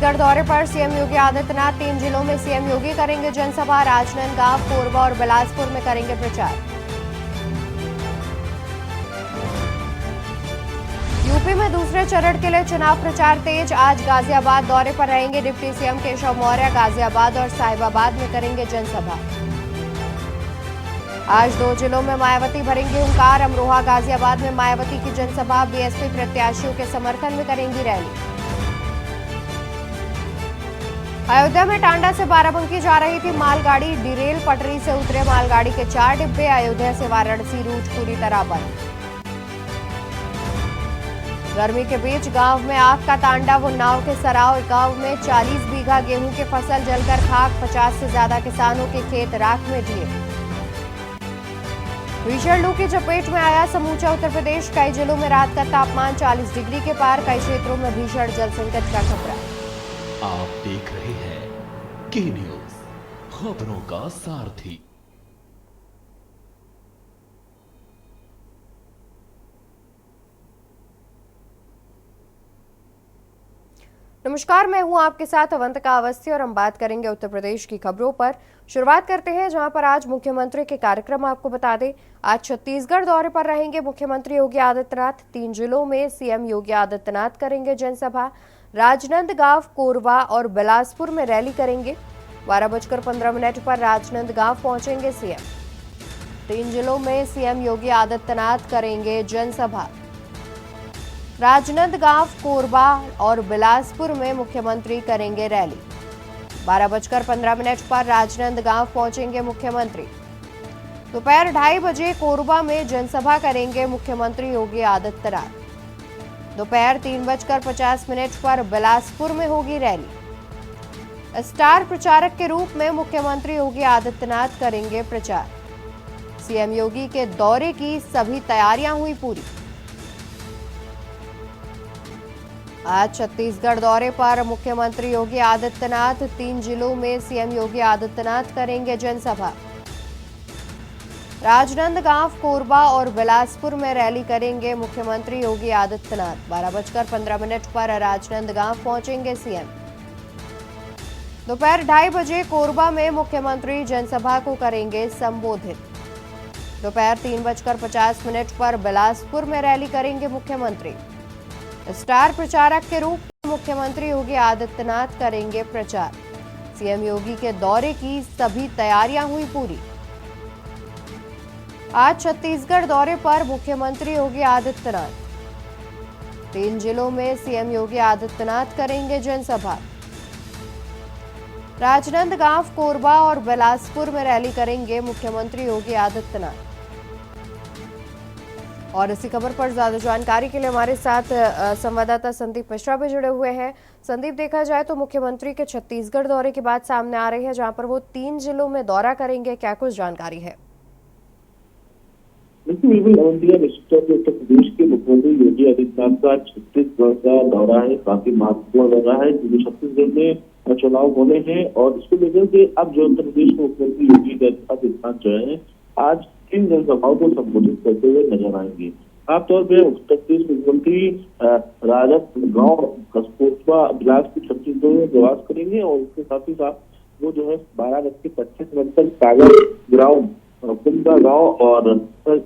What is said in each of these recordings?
छत्तीसगढ़ दौरे पर सीएम योगी आदित्यनाथ 3 जिलों में सीएम योगी करेंगे जनसभा। राजनांदगांव, कोरबा और बिलासपुर में करेंगे प्रचार। यूपी में दूसरे चरण के लिए चुनाव प्रचार तेज। आज गाजियाबाद दौरे पर रहेंगे डिप्टी सीएम केशव मौर्य। गाजियाबाद और साहिबाबाद में करेंगे जनसभा। आज 2 जिलों में मायावती भरेंगे हुंकार। अमरोहा, गाजियाबाद में मायावती की जनसभा। बीएसपी प्रत्याशियों के समर्थन में करेंगी रैली। अयोध्या में टांडा से बाराबंकी जा रही थी मालगाड़ी। डिरेल, पटरी से उतरे मालगाड़ी के 4 डिब्बे। अयोध्या से वाराणसी रूट पूरी तरह बंद। गर्मी के बीच गांव में आग का तांडव। उन्नाव के सराव गांव में 40 बीघा गेहूं की फसल जलकर खाक। 50 से ज्यादा किसानों के खेत राख में ढले। भीषण लू की चपेट में आया समूचा उत्तर प्रदेश। कई जिलों में रात का तापमान 40 डिग्री के पार। कई क्षेत्रों में भीषण जल संकट का खतरा। आप देख रहे हैं के न्यूज, खबरों का सारथी। नमस्कार, मैं हूं आपके साथ अवंतिका अवस्थी और हम बात करेंगे उत्तर प्रदेश की खबरों पर। शुरुआत करते हैं जहां पर आज मुख्यमंत्री के कार्यक्रम आपको बता दें। आज छत्तीसगढ़ दौरे पर रहेंगे मुख्यमंत्री योगी आदित्यनाथ। 3 जिलों में सीएम योगी आदित्यनाथ करेंगे जनसभा। राजनांदगांव, कोरबा और बिलासपुर में रैली करेंगे। 12:15 पर राजनांदगांव पहुंचेंगे सीएम। 3 जिलों में सीएम योगी आदित्यनाथ करेंगे जनसभा। राजनांदगांव, कोरबा और बिलासपुर में मुख्यमंत्री करेंगे रैली। 12:15 पर राजनांदगांव पहुंचेंगे मुख्यमंत्री। दोपहर 2:30 बजे कोरबा में जनसभा करेंगे मुख्यमंत्री योगी आदित्यनाथ। दोपहर 3:50 पर बिलासपुर में होगी रैली। स्टार प्रचारक के रूप में मुख्यमंत्री योगी आदित्यनाथ करेंगे प्रचार। सीएम योगी के दौरे की सभी तैयारियां हुई पूरी। आज छत्तीसगढ़ दौरे पर मुख्यमंत्री योगी आदित्यनाथ। 3 जिलों में सीएम योगी आदित्यनाथ करेंगे जनसभा। राजनांदगांव, कोरबा और बिलासपुर में रैली करेंगे मुख्यमंत्री योगी आदित्यनाथ। 12:15 पर राजनांदगांव पहुंचेंगे सीएम। दोपहर 2:30 बजे कोरबा में मुख्यमंत्री जनसभा को करेंगे संबोधित। दोपहर 3:50 पर बिलासपुर में रैली करेंगे मुख्यमंत्री। स्टार प्रचारक के रूप में मुख्यमंत्री योगी आदित्यनाथ करेंगे प्रचार। सीएम योगी के दौरे की सभी तैयारियां हुई पूरी। आज छत्तीसगढ़ दौरे पर मुख्यमंत्री योगी आदित्यनाथ। 3 जिलों में सीएम योगी आदित्यनाथ करेंगे जनसभा। राजनांदगांव, कोरबा और बिलासपुर में रैली करेंगे मुख्यमंत्री योगी आदित्यनाथ। और इसी खबर पर ज्यादा जानकारी के लिए हमारे साथ संवाददाता संदीप मिश्रा भी जुड़े हुए हैं। संदीप, देखा जाए तो मुख्यमंत्री के छत्तीसगढ़ दौरे की बात सामने आ रही है, जहां पर वो 3 जिलों में दौरा करेंगे। क्या कुछ जानकारी है? बिल्कुल निश्चित तौर पर उत्तर प्रदेश के मुख्यमंत्री योगी आदित्यनाथ का छत्तीसगढ़ का दौरा है, काफी महत्वपूर्ण दौरा है, क्योंकि छत्तीसगढ़ में चुनाव होने हैं और इसको लेकर के अब जो उत्तर प्रदेश के मुख्यमंत्री योगी आदित्यनाथ जो है आज 3 जनसभाओं को संबोधित करते हुए नजर आएंगे। खासतौर पर उत्तर प्रदेश मुख्यमंत्री राजनांदगांव, कस्बा, बिलासपुर, छत्तीसगढ़ में प्रवास करेंगे और उसके साथ ही साथ वो जो है 12:25 तक सागर ग्राउंड, कुंदा गांव और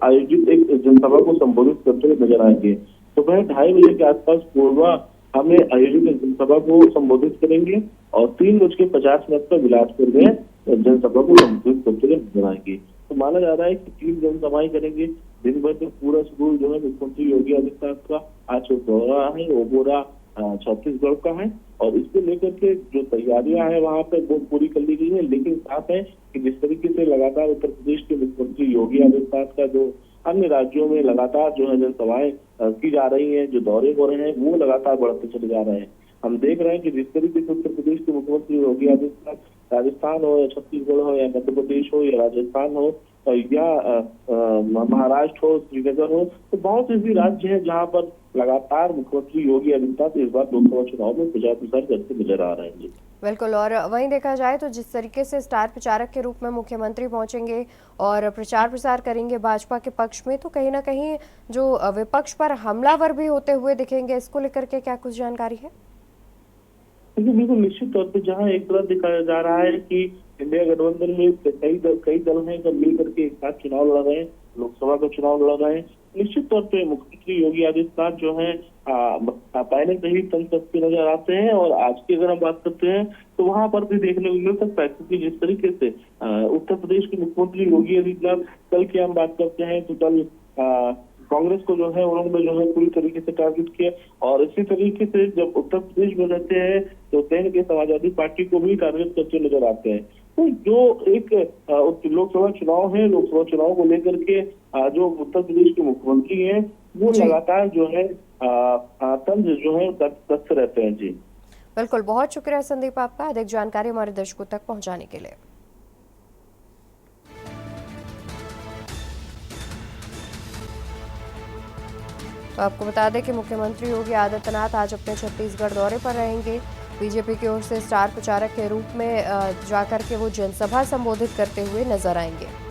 आयोजित एक जनसभा को संबोधित करते हुए नजर आएंगे। दोपहर 2:30 बजे के आसपास कोरबा हमें आयोजित एक जनसभा को संबोधित करेंगे और 3:50 पर बिलासपुर में जनसभा को संबोधित करते हुए नजर आएंगे। तो माना जा रहा है कि 3 जनसभाएं करेंगे। दिन भर में पूरा शेड्यूल जो है मुख्यमंत्री योगी आदित्यनाथ का आज जो दौरा है वो पूरा छत्तीसगढ़ का है और इसको लेकर के जो तैयारियां हैं वहां पे वो पूरी कर ली गई है। लेकिन साथ है कि जिस तरीके से लगातार उत्तर प्रदेश के मुख्यमंत्री योगी आदित्यनाथ का जो अन्य राज्यों में लगातार जो है जनसभाएं की जा रही है, जो दौरे हो रहे हैं वो लगातार बढ़ते चले जा रहे हैं। हम देख रहे हैं कि जिस तरीके से उत्तर प्रदेश के मुख्यमंत्री योगी आदित्यनाथ राजस्थान हो या छत्तीसगढ़ हो या मध्य प्रदेश हो या राजस्थान हो या महाराष्ट्र हो, श्रीनगर हो, तो बहुत ऐसे राज्य हैं जहां पर लगातार मुख्यमंत्री योगी आदित्यनाथ इस बार लोकसभा चुनाव में प्रचार प्रसार करते नजर आ रहे हैं। बिल्कुल, और वहीं देखा जाए तो जिस तरीके से स्टार प्रचारक के रूप में मुख्यमंत्री पहुंचेंगे और प्रचार प्रसार करेंगे भाजपा के पक्ष में, तो कहीं ना कहीं जो विपक्ष पर हमलावर भी होते हुए दिखेंगे, इसको लेकर के क्या कुछ जानकारी है? देखिए बिल्कुल निश्चित तौर पे जहाँ एक तरफ दिखाया जा रहा है कि इंडिया गठबंधन में कई दल हैं जो मिल करके एक साथ चुनाव लड़ रहे हैं, लोकसभा का चुनाव लड़ रहे हैं। निश्चित तौर पे मुख्यमंत्री योगी आदित्यनाथ जो है पहले से ही संसद नजर आते हैं, और आज की अगर हम बात करते हैं तो वहां पर भी देखने को मिल सकता है, क्योंकि जिस तरीके से उत्तर प्रदेश के मुख्यमंत्री योगी आदित्यनाथ कल की हम बात करते हैं तो कल कांग्रेस को जो है उन्होंने जो है पूरी तरीके से टारगेट किया, और इसी तरीके से जब उत्तर प्रदेश में रहते हैं तो कहीं के समाजवादी पार्टी को भी टारगेट करते नजर आते हैं। तो जो एक लोकसभा चुनाव है, लोकसभा चुनाव को लेकर के जो उत्तर प्रदेश के मुख्यमंत्री हैं वो लगातार जो है तंज जो है कसते रहते हैं। जी बिल्कुल, बहुत शुक्रिया संदीप आपका अधिक जानकारी हमारे दर्शकों तक पहुंचाने के लिए। तो आपको बता दें कि मुख्यमंत्री योगी आदित्यनाथ आज अपने छत्तीसगढ़ दौरे पर रहेंगे। बीजेपी की ओर से स्टार प्रचारक के रूप में जाकर के वो जनसभा संबोधित करते हुए नजर आएंगे।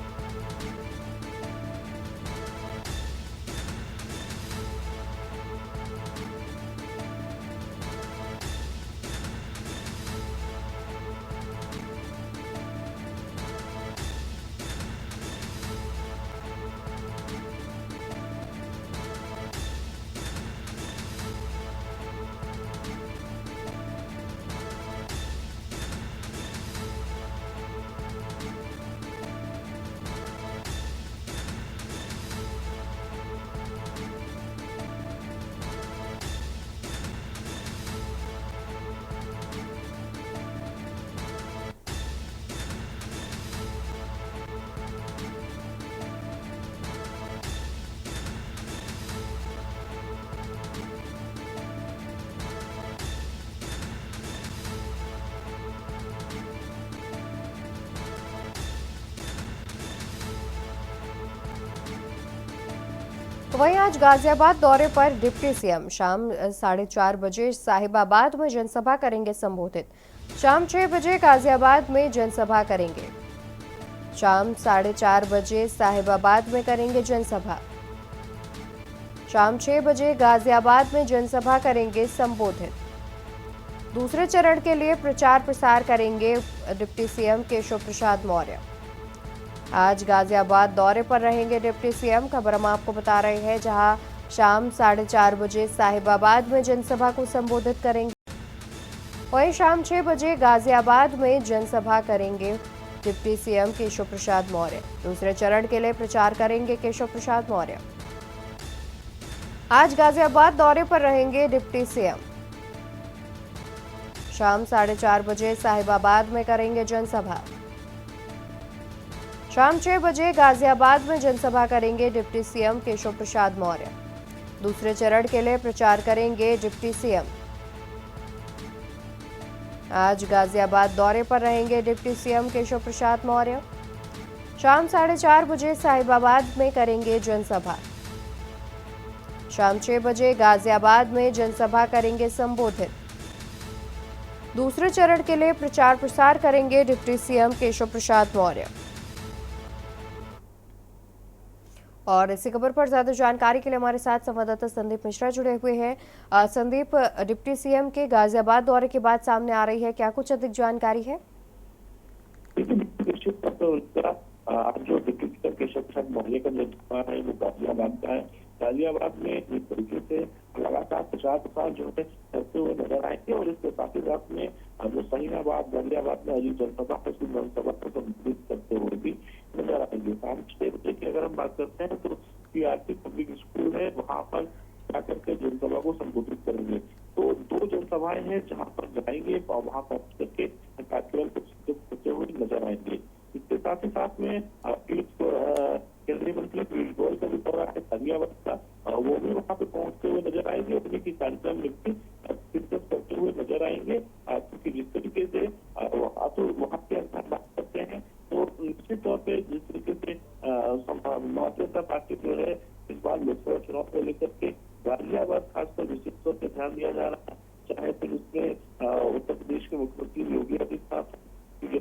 तो वहीं आज गाजियाबाद दौरे पर डिप्टी सीएम शाम 4:30 बजे साहिबाबाद में जनसभा करेंगे संबोधित। शाम 6 बजे गाजियाबाद में जनसभा करेंगे। शाम 4:30 बजे साहिबाबाद में करेंगे जनसभा। शाम 6 बजे गाजियाबाद में जनसभा करेंगे संबोधित। दूसरे चरण के लिए प्रचार प्रसार करेंगे डिप्टी सीएम केशव प्रसाद मौर्य। आज गाजियाबाद दौरे पर रहेंगे डिप्टी सीएम। खबर हम आपको बता रहे हैं, जहां शाम 4:30 बजे साहिबाबाद में जनसभा को संबोधित करेंगे। वहीं शाम 6 बजे गाजियाबाद में जनसभा करेंगे डिप्टी सीएम केशव प्रसाद मौर्य। दूसरे चरण के लिए प्रचार करेंगे केशव प्रसाद मौर्य। आज गाजियाबाद दौरे पर रहेंगे डिप्टी सीएम। शाम 4:30 बजे साहिबाबाद में करेंगे जनसभा। शाम 6 बजे गाजियाबाद में जनसभा करेंगे डिप्टी सीएम केशव प्रसाद मौर्य। दूसरे चरण के लिए प्रचार करेंगे डिप्टी सीएम। आज गाजियाबाद दौरे पर रहेंगे डिप्टी सीएम केशव प्रसाद मौर्य। शाम 4:30 बजे साहिबाबाद में करेंगे जनसभा। शाम 6 बजे गाजियाबाद में जनसभा करेंगे संबोधित। दूसरे चरण के लिए प्रचार प्रसार करेंगे डिप्टी सीएम केशव प्रसाद मौर्य। और इसी खबर पर ज्यादा जानकारी के लिए हमारे साथ संवाददाता संदीप मिश्रा जुड़े हुए हैं। संदीप, डिप्टी सीएम के गाजियाबाद दौरे के बाद सामने आ रही है, क्या कुछ अधिक जानकारी है? निश्चित तौर पर उनका आज जो डिप्टी स्पीकर केशव प्रसाद मौर्य का नेतृत्व है वो गाजियाबाद का है। गाजियाबाद में एक तरीके से लगातार प्रचार प्रसार जो है करते हुए नजर आएंगे, और इसके साथ ही साथ में जो सहीनाबाद गाजियाबाद में अजीत जनसभा जनसभा को संबोधित करते हुए भी नजर आएंगे। शाम 6 बजे की अगर हम बात करते हैं तो पीआरसी पब्लिक स्कूल है, वहां पर जाकर के जनसभा को संबोधित करेंगे। तो 2 जनसभाएं हैं जहां पर जाएंगे और वहां पहुंच करके कार्यक्रम को संबोधित करते हुए नजर आएंगे। इसके साथ ही साथ में केंद्रीय मंत्री पीयूष गोयल का भी दौरा है गाजियाबाद का, वो भी वहां पे पहुंचते हुए नजर आएंगे, उन्हीं की कार्यक्रम में भी दिलचस्प करते हुए नजर आएंगे। क्योंकि जिस तरीके से वहां के अंदर बात करते हैं तो निश्चित तौर पर जिस तरीके से भारतीय जनता पार्टी जो है इस बार लोकसभा चुनाव को लेकर के गाजियाबाद खासकर विशेष तौर पर ध्यान दिया जा रहा है, चाहे फिर उसमें उत्तर प्रदेश के मुख्यमंत्री योगी आदित्यनाथ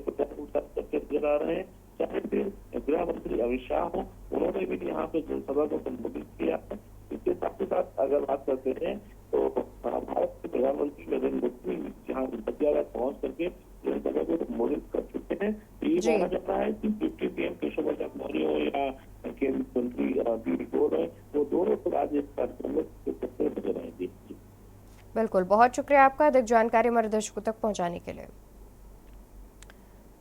प्रचार करके नजर आ रहे हैं, चाहे फिर गृह मंत्री अमित शाह हो, उन्होंने भी यहाँ पे जनसभा को संबोधित किया है। इसके साथ ही साथ अगर बात करते हैं तो भारत के प्रधानमंत्री नरेंद्र मोदी जहाँ बतिया पहुंच करके जनसभा को संबोधित कर चुके हैं। तो ये जी। माना जाता है कि डिप्टी सीएम केशव प्रसाद मौर्य हो या केंद्रीय मंत्री पीयूष गोयल है, वो दोनों तो आज इस कार्यक्रम में नजर आएंगे। बिल्कुल, बहुत शुक्रिया आपका अधिक जानकारी हमारे दर्शकों तक पहुंचाने के लिए।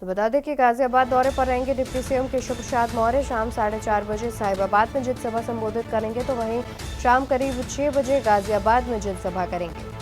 तो बता दें कि गाजियाबाद दौरे पर रहेंगे डिप्टी सीएम केशव प्रसाद मौर्य। शाम 4:30 बजे साहिबाबाद में जनसभा संबोधित करेंगे, तो वहीं शाम करीब 6 बजे गाजियाबाद में जनसभा करेंगे।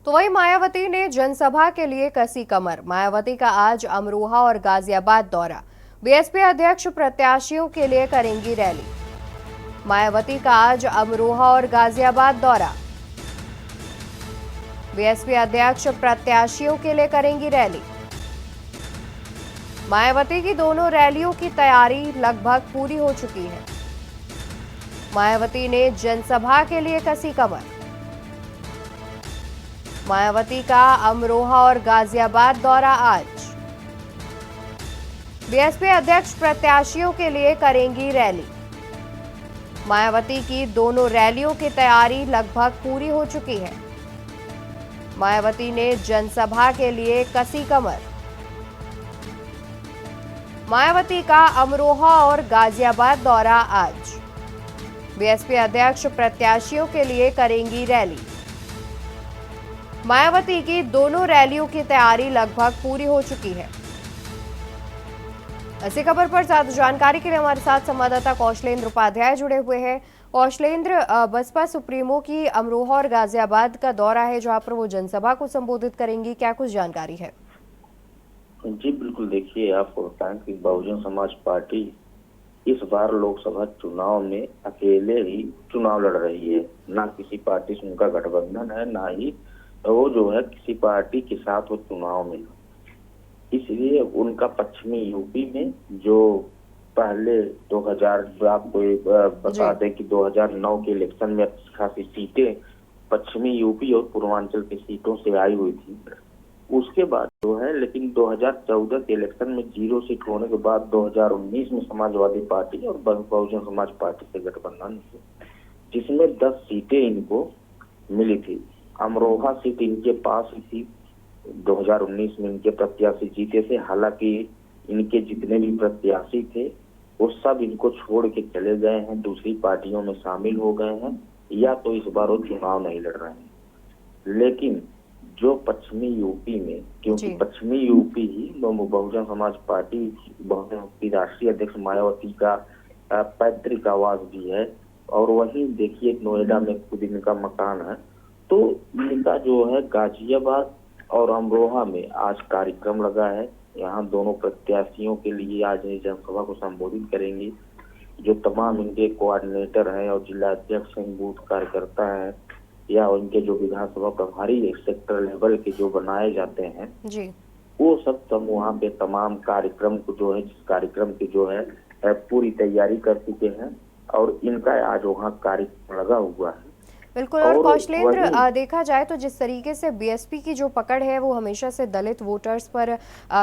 तो वहीं मायावती ने जनसभा के लिए कसी कमर। मायावती का आज अमरोहा और गाजियाबाद दौरा। बीएसपी अध्यक्ष प्रत्याशियों के लिए करेंगी रैली। मायावती का आज अमरोहा और गाजियाबाद दौरा। बीएसपी अध्यक्ष प्रत्याशियों के लिए करेंगी रैली। मायावती की दोनों रैलियों की तैयारी लगभग पूरी हो चुकी है। मायावती ने जनसभा के लिए कसी कमर। मायावती का अमरोहा और गाजियाबाद दौरा आज। बीएसपी अध्यक्ष प्रत्याशियों के लिए करेंगी रैली। मायावती की दोनों रैलियों की तैयारी लगभग पूरी हो चुकी है। मायावती ने जनसभा के लिए कसी कमर। मायावती का अमरोहा और गाजियाबाद दौरा आज। बीएसपी अध्यक्ष प्रत्याशियों के लिए करेंगी रैली। मायावती की दोनों रैलियों की तैयारी लगभग पूरी हो चुकी है। इसी खबर पर ज्यादा जानकारी के लिए हमारे साथ संवाददाता कौशलेंद्र उपाध्याय जुड़े हुए हैं। कौशलेंद्र, बसपा सुप्रीमो की अमरोहा और गाजियाबाद का दौरा है, जहां पर वो जनसभा को संबोधित करेंगी, क्या कुछ जानकारी है? जी बिल्कुल, देखिए आपको बताएं कि बहुजन समाज पार्टी इस बार लोकसभा चुनाव में अकेले ही चुनाव लड़ रही है। ना किसी पार्टी से उनका गठबंधन है, ना ही वो जो है किसी पार्टी के साथ वो चुनाव में। इसलिए उनका पश्चिमी यूपी में जो पहले 2000 आपको बता दें कि 2009 के इलेक्शन में अच्छी खासी सीटें पश्चिमी यूपी और पूर्वांचल की सीटों से आई हुई थी। उसके बाद जो है, लेकिन 2014 के इलेक्शन में 0 सीट होने के बाद 2019 में समाजवादी पार्टी और बहुजन समाज पार्टी से गठबंधन हुआ, जिसमें 10 सीटें इनको मिली थी। अमरोहा सीट इनके पास ही थी। 2019 में इनके प्रत्याशी जीते थे। हालांकि इनके जितने भी प्रत्याशी थे वो सब इनको छोड़ के चले गए हैं, दूसरी पार्टियों में शामिल हो गए हैं, या तो इस बार वो चुनाव नहीं लड़ रहे हैं। लेकिन जो पश्चिमी यूपी में, क्योंकि पश्चिमी यूपी ही बहुजन समाज पार्टी की राष्ट्रीय अध्यक्ष मायावती का पैतृक आवास भी है, और वहीं देखिए नोएडा में खुद इनका मकान है। तो इनका जो है गाजियाबाद और अमरोहा में आज कार्यक्रम लगा है। यहाँ दोनों प्रत्याशियों के लिए आज जनसभा को संबोधित करेंगे। जो तमाम इनके कोऑर्डिनेटर हैं और जिला अध्यक्ष हैं, बूथ कार्यकर्ता हैं, या उनके जो विधानसभा प्रभारी सेक्टर लेवल के जो बनाए जाते हैं जी, वो सब वहाँ पे तमाम कार्यक्रम को जो है, जिस कार्यक्रम की जो है पूरी तैयारी कर चुके हैं, और इनका आज वहाँ कार्यक्रम लगा हुआ है। बिल्कुल। और कौशलेंद्र, देखा जाए तो जिस तरीके से बीएसपी की जो पकड़ है वो हमेशा से दलित वोटर्स पर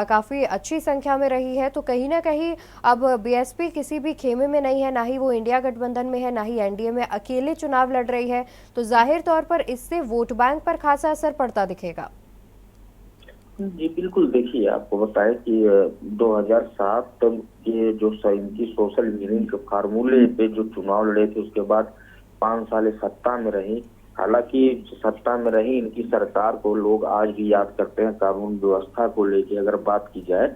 काफी अच्छी संख्या में रही है, तो कहीं ना कहीं अब बीएसपी किसी भी खेमे में नहीं है, ना ही वो इंडिया गठबंधन में है, ना ही एनडीए में, अकेले चुनाव लड़ रही है, तो जाहिर तौर पर इससे वोट बैंक पर खासा असर पड़ता दिखेगा। जी बिल्कुल, देखिए आपको बताएं कि 2007 के जो इनकी सोशल इंजीनियरिंग के फार्मूले पे जो चुनाव लड़े थे, उसके बाद 5 साल सत्ता में रही। हालांकि सत्ता में रही इनकी सरकार को लोग आज भी याद करते हैं। कानून व्यवस्था को लेके अगर बात की जाए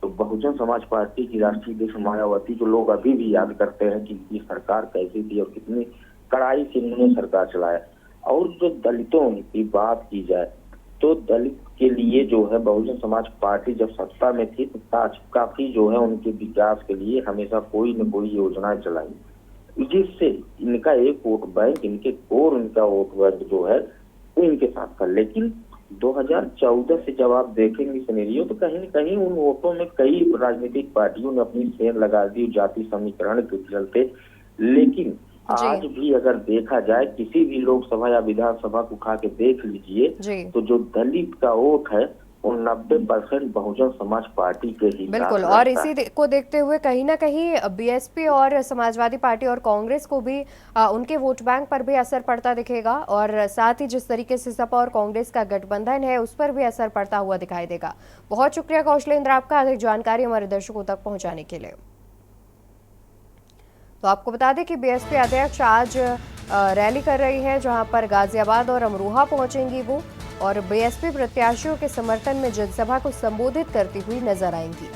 तो बहुजन समाज पार्टी की राष्ट्रीय अध्यक्ष मायावती जो लोग अभी भी याद करते हैं कि इनकी सरकार कैसी थी और कितनी कड़ाई से इन्होंने सरकार चलाया। और जो दलितों की बात की जाए तो दलित के लिए जो है बहुजन समाज पार्टी जब सत्ता में थी तो काफी जो है उनके विकास के लिए हमेशा कोई न कोई योजनाएं चलाई, जिससे इनका एक वोट बैंक, इनके कोर इनका वोट बैंक जो है वो इनके साथ था। लेकिन 2014 से जब आप देखेंगे सिनेरियो तो कहीं न कहीं उन वोटों में कई राजनीतिक पार्टियों ने अपनी सेंध लगा दी जाति समीकरण के चलते। लेकिन जी। आज भी अगर देखा जाए किसी भी लोकसभा या विधानसभा को उठा के देख लीजिए जी। तो जो दलित का वोट है वो 90% बहुजन समाज पार्टी के ही साथ बिल्कुल, और रहता है। इसी को देखते हुए कहीं ना कहीं बीएसपी और समाजवादी पार्टी और कांग्रेस को भी उनके वोट बैंक पर भी असर पड़ता दिखेगा, और साथ ही जिस तरीके से सपा और कांग्रेस का गठबंधन है उस पर भी असर पड़ता हुआ दिखाई देगा। बहुत शुक्रिया कौशलेंद्र आपका अधिक जानकारी हमारे दर्शकों तक पहुंचाने के लिए। तो आपको बता दें कि बीएसपी अध्यक्ष आज रैली कर रही है, जहां पर गाजियाबाद और अमरोहा पहुंचेंगी वो, और बीएसपी प्रत्याशियों के समर्थन में जनसभा को संबोधित करती हुई नजर आएंगी।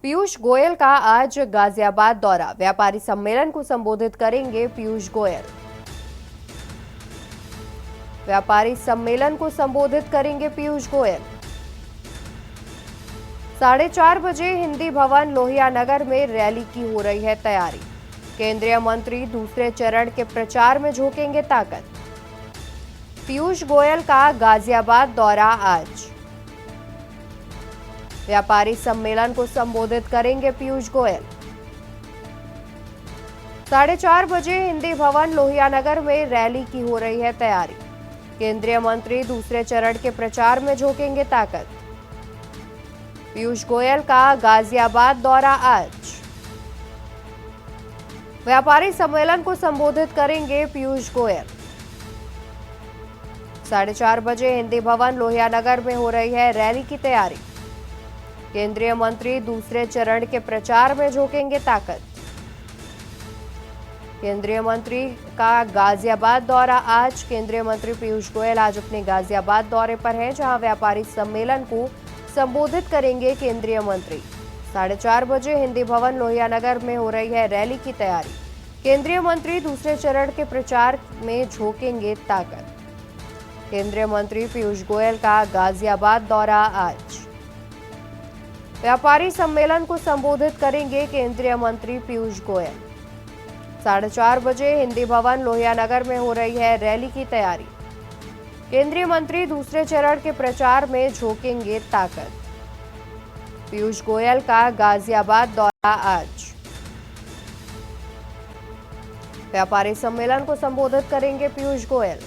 पीयूष गोयल का आज गाजियाबाद दौरा, व्यापारी सम्मेलन को संबोधित करेंगे पीयूष गोयल। व्यापारी सम्मेलन को संबोधित करेंगे पीयूष गोयल। 4:30 बजे हिंदी भवन लोहिया नगर में रैली की हो रही है तैयारी। केंद्रीय मंत्री दूसरे चरण के प्रचार में झोंकेंगे ताकत। पीयूष गोयल का गाजियाबाद दौरा आज, व्यापारी सम्मेलन को संबोधित करेंगे पीयूष गोयल। 4:30 बजे हिंदी भवन लोहिया नगर में रैली की हो रही है तैयारी। केंद्रीय मंत्री दूसरे चरण के प्रचार में झोंकेंगे ताकत। पीयूष गोयल का गाजियाबाद दौरा आज, व्यापारी सम्मेलन को संबोधित करेंगे पीयूष गोयल। 4:30 बजे हिंदी भवन लोहिया नगर में हो रही है रैली की तैयारी। केंद्रीय मंत्री दूसरे चरण के प्रचार में झोंकेंगे ताकत। केंद्रीय मंत्री का गाजियाबाद दौरा आज, केंद्रीय मंत्री पीयूष गोयल आज अपने गाजियाबाद दौरे पर हैं, जहां व्यापारी सम्मेलन को संबोधित करेंगे केंद्रीय मंत्री। 4:30 बजे हिंदी भवन लोहिया नगर में हो रही है रैली की तैयारी। केंद्रीय मंत्री दूसरे चरण के प्रचार में झोंकेंगे ताकत। केंद्रीय मंत्री पीयूष गोयल का गाजियाबाद दौरा आज, व्यापारी सम्मेलन को संबोधित करेंगे केंद्रीय मंत्री पीयूष गोयल। 4:30 बजे हिंदी भवन लोहिया नगर में हो रही है रैली की तैयारी। केंद्रीय मंत्री दूसरे चरण के प्रचार में झोंकेंगे ताकत। पीयूष गोयल का गाजियाबाद दौरा आज, व्यापारी सम्मेलन को संबोधित करेंगे पीयूष गोयल।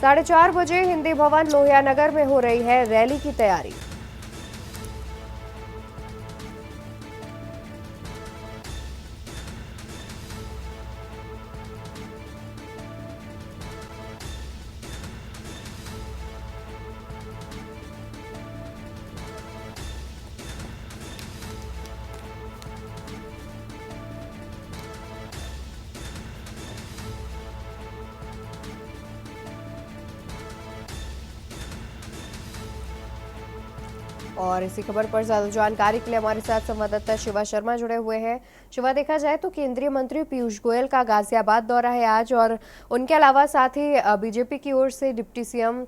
4:30 बजे हिंदी भवन लोहिया नगर में हो रही है रैली की तैयारी। और इसी खबर पर ज्यादा जानकारी के लिए हमारे साथ संवाददाता शिवा शर्मा जुड़े हुए हैं। शिवा, देखा जाए तो केंद्रीय मंत्री पीयूष गोयल का गाजियाबाद दौरा है आज, और उनके अलावा साथ ही बीजेपी की ओर से डिप्टी सीएम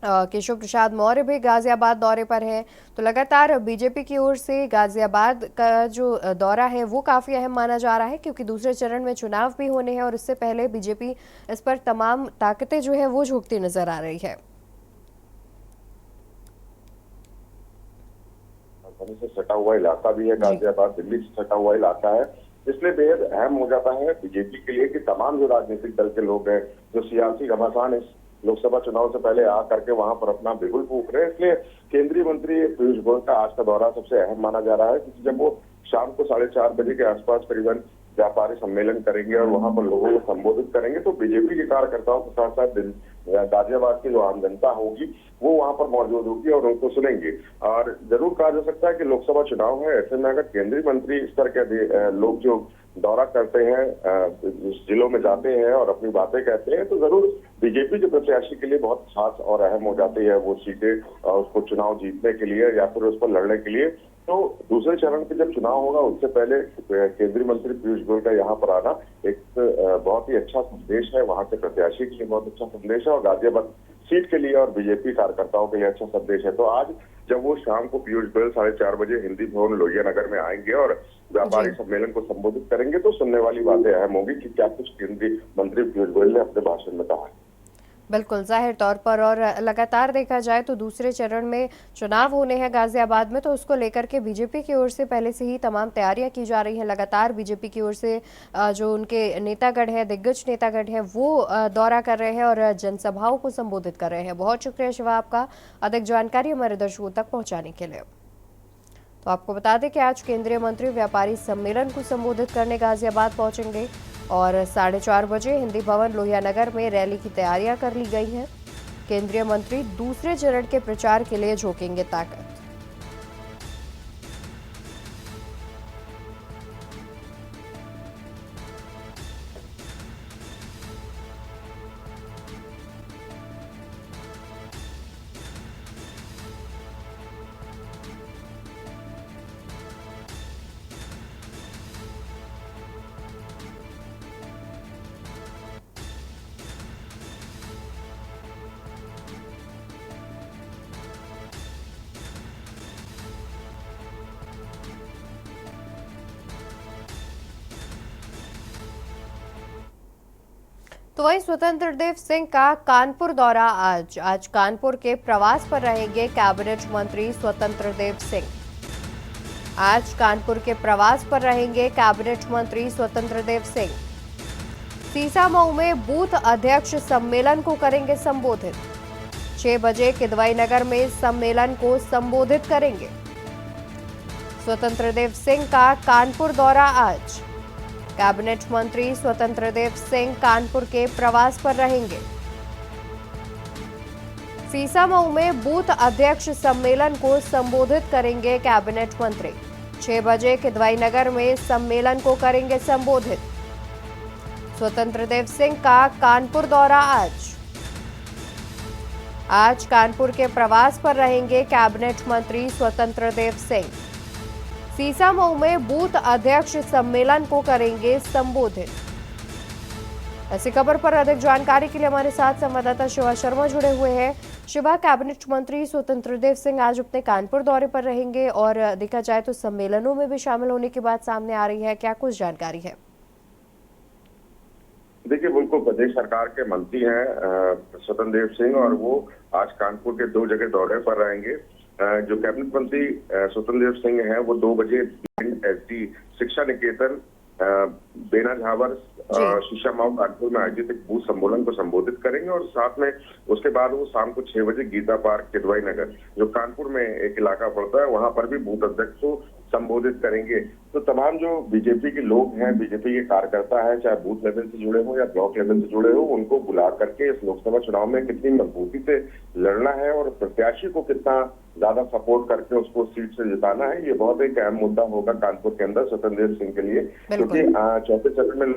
केशव प्रसाद मौर्य भी गाजियाबाद दौरे पर हैं। तो लगातार बीजेपी की ओर से गाजियाबाद का जो दौरा है वो काफ़ी अहम माना जा रहा है, क्योंकि दूसरे चरण में चुनाव भी होने हैं और इससे पहले बीजेपी इस पर तमाम ताकतें जो है वो झोंकती नजर आ रही है। से सटा हुआ इलाका भी है गाजियाबाद, दिल्ली से सटा हुआ इलाका है, इसलिए बेहद अहम हो जाता है बीजेपी के लिए कि तमाम जो राजनीतिक दल के लोग हैं, जो सियासी घमासान इस लोकसभा चुनाव से पहले आ करके वहां पर अपना बिगुल फूंक रहे हैं। इसलिए केंद्रीय मंत्री पीयूष गोयल का आज का दौरा सबसे अहम माना जा रहा है, क्योंकि जब वो शाम को 4:30 बजे के आसपास करीबन व्यापारी सम्मेलन करेंगे और वहां पर लोगों को संबोधित करेंगे, तो बीजेपी के कार्यकर्ताओं के साथ साथ गाजियाबाद की जो आम जनता होगी वो वहां पर मौजूद होगी और उनको सुनेंगे। और जरूर कहा जा सकता है कि लोकसभा चुनाव है, ऐसे में अगर केंद्रीय मंत्री इस तरह के लोग जो दौरा करते हैं, जिलों में जाते हैं और अपनी बातें कहते हैं, तो जरूर बीजेपी के प्रत्याशी के लिए बहुत खास और अहम हो जाती है वो सीटें, उसको चुनाव जीतने के लिए या फिर उस पर लड़ने के लिए। तो दूसरे चरण पे जब चुनाव होगा उससे पहले केंद्रीय मंत्री पीयूष गोयल का यहाँ पर आना एक बहुत ही अच्छा संदेश है, वहां के प्रत्याशी के लिए बहुत अच्छा संदेश है। और गाजियाबाद सीट के लिए और बीजेपी कार्यकर्ताओं के लिए अच्छा संदेश है। तो आज जब वो शाम को पीयूष गोयल 4:30 बजे हिंदी भवन लोहिया नगर में आएंगे और व्यापारी सम्मेलन को संबोधित करेंगे, तो सुनने वाली बातें अहम होगी कि क्या कुछ केंद्रीय मंत्री पीयूष गोयल ने अपने भाषण में कहा है। बिल्कुल, जाहिर तौर पर, और लगातार देखा जाए तो दूसरे चरण में चुनाव होने हैं गाजियाबाद में, तो उसको लेकर के बीजेपी की ओर से पहले से ही तमाम तैयारियां की जा रही हैं। लगातार बीजेपी की ओर से जो उनके नेतागढ़ है, दिग्गज नेतागढ़ है, वो दौरा कर रहे हैं और जनसभाओं को संबोधित कर रहे हैं। बहुत शुक्रिया शिवा आपका अधिक जानकारी हमारे दर्शकों तक पहुँचाने के लिए। तो आपको बता दें कि आज केंद्रीय मंत्री व्यापारी सम्मेलन को संबोधित करने गाजियाबाद पहुंचेंगे और 4:30 बजे हिंदी भवन लोहिया नगर में रैली की तैयारियां कर ली गई हैं। केंद्रीय मंत्री दूसरे चरण के प्रचार के लिए झोंकेंगे ताकत। तो वहीं स्वतंत्र देव सिंह का कानपुर दौरा आज कानपुर के प्रवास पर रहेंगे कैबिनेट मंत्री स्वतंत्र देव सिंह। आज कानपुर के प्रवास पर रहेंगे कैबिनेट मंत्री स्वतंत्र देव सिंह। सीसामऊ में बूथ अध्यक्ष सम्मेलन को करेंगे संबोधित। 6 बजे किदवई नगर में सम्मेलन को संबोधित करेंगे। स्वतंत्र देव सिंह का कानपुर दौरा आज। कैबिनेट मंत्री स्वतंत्र देव सिंह कानपुर के प्रवास पर रहेंगे। सीसामऊ में बूथ अध्यक्ष सम्मेलन को संबोधित करेंगे कैबिनेट मंत्री। 6 बजे किदवई नगर में सम्मेलन को करेंगे संबोधित। स्वतंत्र देव सिंह का कानपुर दौरा आज कानपुर के प्रवास पर रहेंगे कैबिनेट मंत्री स्वतंत्र देव सिंह। सीसामऊ में बूथ अध्यक्ष सम्मेलन को करेंगे संबोधित। ऐसी खबर पर अधिक जानकारी के लिए हमारे साथ संवाददाता शिवा शर्मा जुड़े हुए हैं। शिवा, कैबिनेट मंत्री स्वतंत्र देव सिंह आज अपने कानपुर दौरे पर रहेंगे और देखा जाए तो सम्मेलनों में भी शामिल होने की बात सामने आ रही है, क्या कुछ जानकारी है? देखिए, बिल्कुल प्रदेश सरकार के मंत्री हैं स्वतंत्र देव सिंह और वो आज कानपुर के 2 जगह दौरे पर रहेंगे। जो कैबिनेट मंत्री स्वतंत्र देव सिंह हैं वो 2 बजे एसडी शिक्षा निकेतन बेना झावर शीशामाऊ कानपुर में आयोजित एक बूथ सम्मेलन को संबोधित करेंगे और साथ में उसके बाद वो शाम को 6 बजे गीता पार्क किदवई नगर जो कानपुर में एक इलाका पड़ता है वहां पर भी बूथ अध्यक्ष को संबोधित करेंगे। तो तमाम जो बीजेपी के लोग हैं, बीजेपी के कार्यकर्ता हैं, चाहे बूथ लेवल से जुड़े हो या ब्लॉक लेवल से जुड़े हो, उनको बुला करके इस लोकसभा चुनाव में कितनी मजबूती से लड़ना है और प्रत्याशी को कितना ज्यादा सपोर्ट करके उसको सीट से जिताना है, ये बहुत एक अहम मुद्दा होगा कानपुर के अंदर स्वतंत्र देव सिंह के लिए, क्योंकि चौथे चरण में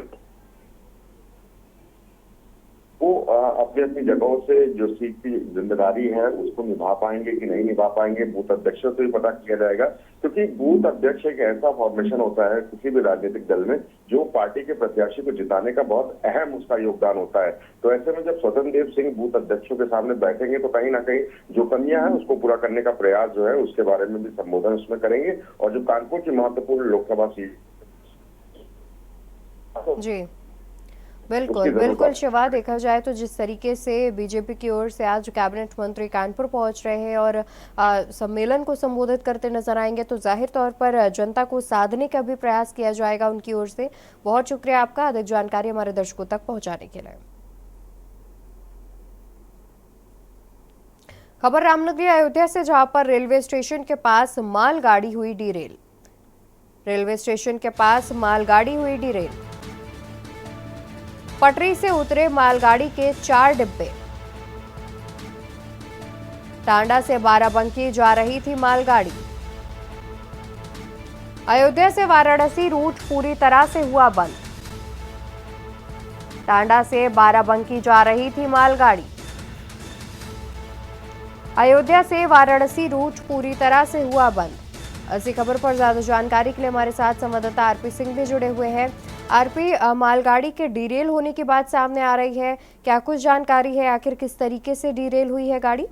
वो अपनी अपनी जगहों से जो सीट की जिम्मेदारी है उसको निभा पाएंगे कि नहीं निभा पाएंगे, बूथ अध्यक्षों से भी पता किया जाएगा। क्योंकि बूथ अध्यक्ष एक ऐसा फॉर्मेशन होता है किसी भी राजनीतिक दल में जो पार्टी के प्रत्याशी को जिताने का बहुत अहम उसका योगदान होता है। तो ऐसे में जब स्वतंत्र देव सिंह बूथ अध्यक्षों के सामने बैठेंगे तो कहीं ना कहीं जो कमियां हैं उसको पूरा करने का प्रयास जो है उसके बारे में भी संबोधन उसमें करेंगे। और जो कानपुर की महत्वपूर्ण लोकसभा सीट जी बिल्कुल शिवा, देखा जाए तो जिस तरीके से बीजेपी की ओर से आज कैबिनेट मंत्री कानपुर पहुंच रहे हैं और सम्मेलन को संबोधित करते नजर आएंगे तो जाहिर तौर पर जनता को साधने का भी प्रयास किया जाएगा उनकी ओर से। बहुत शुक्रिया आपका अधिक जानकारी हमारे दर्शकों तक पहुंचाने के लिए। खबर रामनगरी अयोध्या से, जहां पर रेलवे स्टेशन के पास मालगाड़ी हुई डिरेल। रेलवे स्टेशन के पास मालगाड़ी हुई डिरेल। पटरी से उतरे मालगाड़ी के 4 डिब्बे। टांडा से बाराबंकी जा रही थी मालगाड़ी। अयोध्या से वाराणसी रूट पूरी तरह से हुआ बंद। टांडा से बाराबंकी जा रही थी मालगाड़ी। अयोध्या से वाराणसी रूट पूरी तरह से हुआ बंद। इसी खबर पर ज्यादा जानकारी के लिए हमारे साथ संवाददाता आरपी सिंह भी जुड़े हुए हैं। आरपी, मालगाड़ी के डीरेल होने की बात सामने आ रही है, क्या कुछ जानकारी है? आखिर किस तरीके से डीरेल हुई है गाड़ी?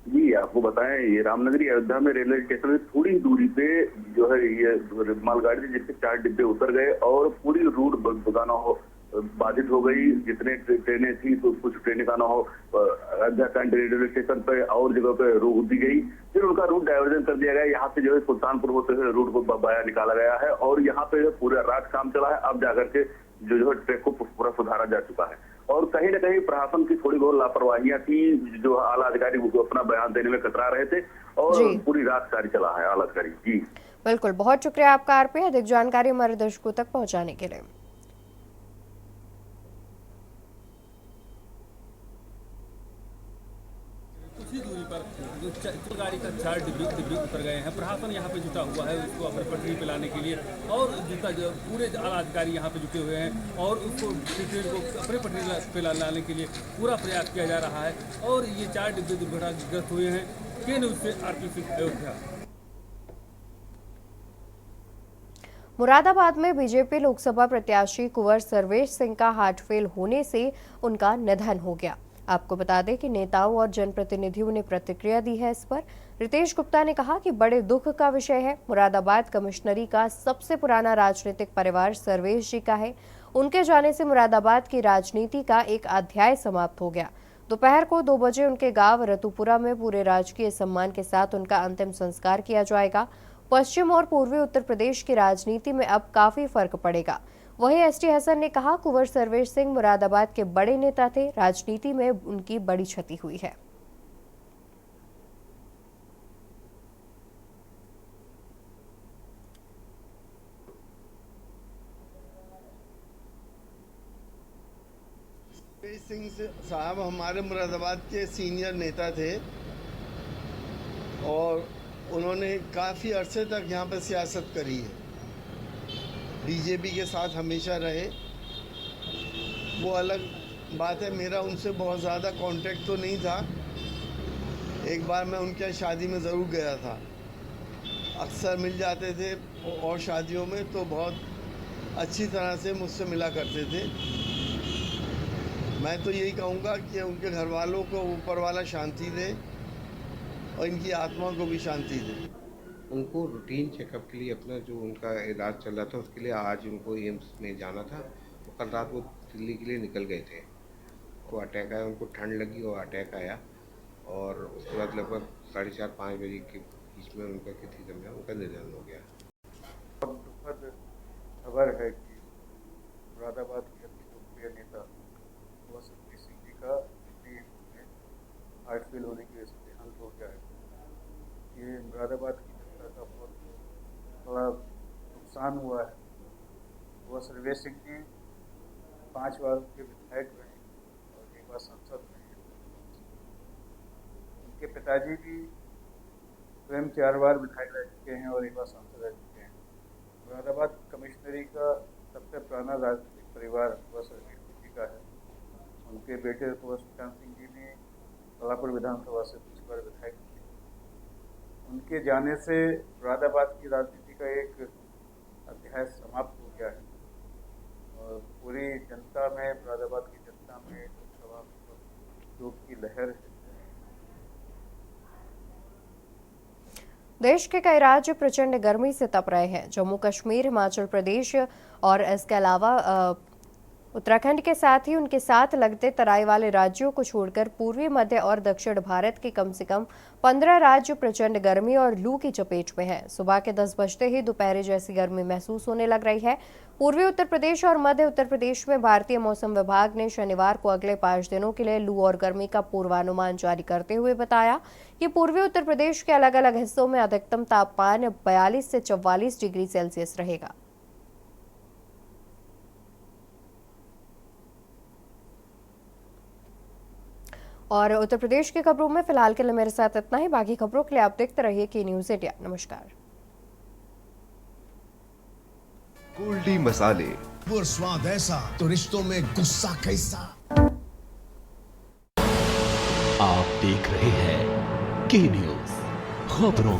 जी आपको बताएं, ये रामनगरी अयोध्या में रेलवे स्टेशन से थोड़ी दूरी पे जो है ये मालगाड़ी थी, जिससे 4 डिब्बे उतर गए और पूरी रूट बगाना हो बाधित हो गई। जितने ट्रेनें थी तो कुछ ट्रेनें का ना हो अयोध्या कैंट रेलवे स्टेशन पे और जगह पे रोक दी गई। फिर उनका रूट डाइवर्जन कर दिया गया। यहाँ से जो है सुल्तानपुर होते हुए रूट को बाया निकाला गया है और यहाँ पे पूरा रात काम चला है। अब जाकर के जो है ट्रैक को पूरा सुधारा जा चुका है और कहीं न कहीं प्रशासन की थोड़ी बहुत लापरवाहियां थी, जो आला अधिकारी को अपना बयान देने में कतरा रहे थे और पूरी रात कार्य चला है आला अधिकारी। जी बिल्कुल, बहुत शुक्रिया आपका आरपी, अधिक जानकारी हमारे दर्शकों तक पहुंचाने के लिए। कुछ ही दूरी पर गाड़ी का 4 डिब्बे उतर गए हैं। प्रशासन यहाँ पे जुटा हुआ है उसको अपने पटरी पे लाने के लिए और पूरे आला अधिकारी यहाँ पे जुटे हुए हैं और उसको ट्रेन को अपने पटरी पे लाने के लिए पूरा प्रयास किया जा रहा है। और ये 4 डिब्बे दुर्घटनाग्रस्त हुए हैं। के न्यूज़ से आरपी सिंह, अयोध्या। मुरादाबाद में बीजेपी लोकसभा प्रत्याशी कुंवर सर्वेश सिंह का हार्ट फेल होने से उनका निधन हो गया। आपको बता दें कि नेताओं और जनप्रतिनिधियों ने प्रतिक्रिया दी है इस पर। रितेश गुप्ता ने कहा कि बड़े दुख का विषय है। मुरादाबाद कमिश्नरी का सबसे पुराना राजनीतिक परिवार सर्वेश जी का है। उनके जाने से मुरादाबाद की राजनीति का एक अध्याय समाप्त हो गया। दोपहर को 2 बजे उनके गांव रतुपुरा में पूरे राजकीय सम्मान के साथ उनका अंतिम संस्कार किया जाएगा। पश्चिम और पूर्वी उत्तर प्रदेश की राजनीति में अब काफी फर्क पड़ेगा। वहीं एसटी हसन ने कहा, कुंवर सर्वेश सिंह मुरादाबाद के बड़े नेता थे, राजनीति में उनकी बड़ी क्षति हुई है। सर्वेश सिंह साहब हमारे मुरादाबाद के सीनियर नेता थे और उन्होंने काफ़ी अरसे तक यहाँ पर सियासत करी है। बीजेपी के साथ हमेशा रहे, वो अलग बात है। मेरा उनसे बहुत ज़्यादा कांटेक्ट तो नहीं था। एक बार मैं उनके शादी में ज़रूर गया था, अक्सर मिल जाते थे और शादियों में तो बहुत अच्छी तरह से मुझसे मिला करते थे। मैं तो यही कहूँगा कि उनके घर वालों को ऊपर वाला शांति दे और इनकी आत्मा को भी शांति दे। उनको रूटीन चेकअप के लिए अपना जो उनका इलाज चल रहा था उसके लिए आज उनको एम्स में जाना था। तो कल रात वो दिल्ली के लिए निकल गए थे। वो अटैक आया, उनको ठंड लगी और अटैक आया और उसके बाद लगभग 4:30-5 बजे के बीच में उनका किसी समय उनका निधन हो गया। बहुत दुखद खबर है कि मुरादाबाद के अति लोकप्रिय नेता कुंवर सर्वेश सिंह जी का दिल्ली में हार्ट फेल होने की वजह से देहांत हो गया है। ये मुरादाबाद की जनता का बहुत बड़ा नुकसान हुआ है। कुंवर सर्वेश सिंह जी 5 बार के विधायक रहे और 1 बार सांसद रहे। उनके पिताजी भी स्वयं 4 बार विधायक रह चुके हैं और 1 बार सांसद रह चुके हैं। मुरादाबाद कमिश्नरी का सबसे पुराना राजनीतिक परिवार कुंवर सर्वेश सिंह जी का है। उनके बेटे कुंवर सुल्तान सिंह जी ने कलापुर विधानसभा से 2 बार विधायक थे। उनके जाने से मुरादाबाद की राजनीति का एक अध्याय समाप्त हो गया है और पूरी जनता में, मुरादाबाद की जनता में लोकसभा में शोक की लहर है। देश के कई राज्य प्रचंड गर्मी से तप रहे हैं। जम्मू कश्मीर, हिमाचल प्रदेश और इसके अलावा उत्तराखंड के साथ ही उनके साथ लगते तराई वाले राज्यों को छोड़कर पूर्वी, मध्य और दक्षिण भारत के कम से कम 15 राज्य प्रचंड गर्मी और लू की चपेट में हैं। सुबह के 10 बजते ही दोपहर जैसी गर्मी महसूस होने लग रही है। पूर्वी उत्तर प्रदेश और मध्य उत्तर प्रदेश में भारतीय मौसम विभाग ने शनिवार को अगले 5 दिनों के लिए लू और गर्मी का पूर्वानुमान जारी करते हुए बताया कि पूर्वी उत्तर प्रदेश के अलग अलग हिस्सों में अधिकतम तापमान 42 से 44 डिग्री सेल्सियस रहेगा। और उत्तर प्रदेश की खबरों में फिलहाल के लिए मेरे साथ इतना ही। बाकी खबरों के लिए आप देखते रहिए की न्यूज़ इंडिया। नमस्कार। गोल्डी मसाले, वो स्वाद ऐसा तो रिश्तों में गुस्सा कैसा। आप देख रहे हैं के न्यूज़, खबरों